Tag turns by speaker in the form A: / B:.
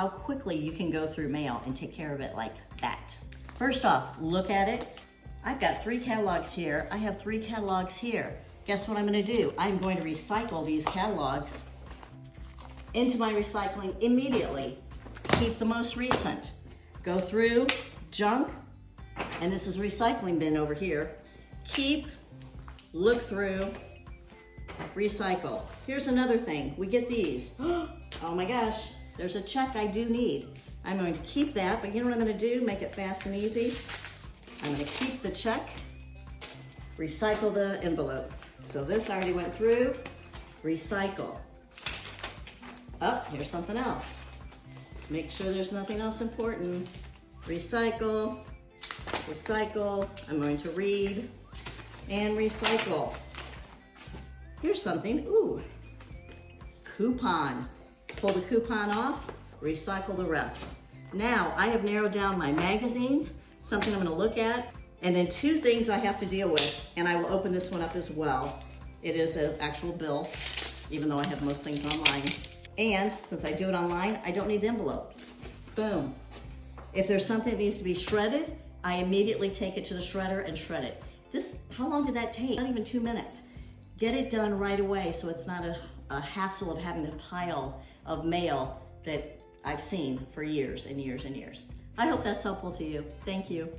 A: how quickly you can go through mail and take care of it like that. First off, look at it. I've got 3 catalogs here. I have 3 catalogs here. Guess what I'm gonna do? I'm going to recycle these catalogs into my recycling immediately. Keep the most recent. Go through junk, and this is recycling bin over here. Keep, look through, recycle. Here's another thing, we get these. Oh my gosh, there's a check I do need. I'm going to keep that, but you know what I'm gonna do? Make it fast and easy. I'm gonna keep the check, recycle the envelope. So this already went through, recycle. Oh, here's something else. Make sure there's nothing else important. Recycle, recycle. I'm going to read and recycle. Here's something, ooh, coupon. Pull the coupon off, recycle the rest. Now, I have narrowed down my magazines, something I'm gonna look at, and then 2 things I have to deal with, and I will open this one up as well. It is an actual bill, even though I have most things online. And since I do it online, I don't need the envelope. Boom. If there's something that needs to be shredded, I immediately take it to the shredder and shred it. How long did that take? Not even 2 minutes. Get it done right away so it's not a hassle of having a pile of mail that I've seen for years and years and years. I hope that's helpful to you. Thank you.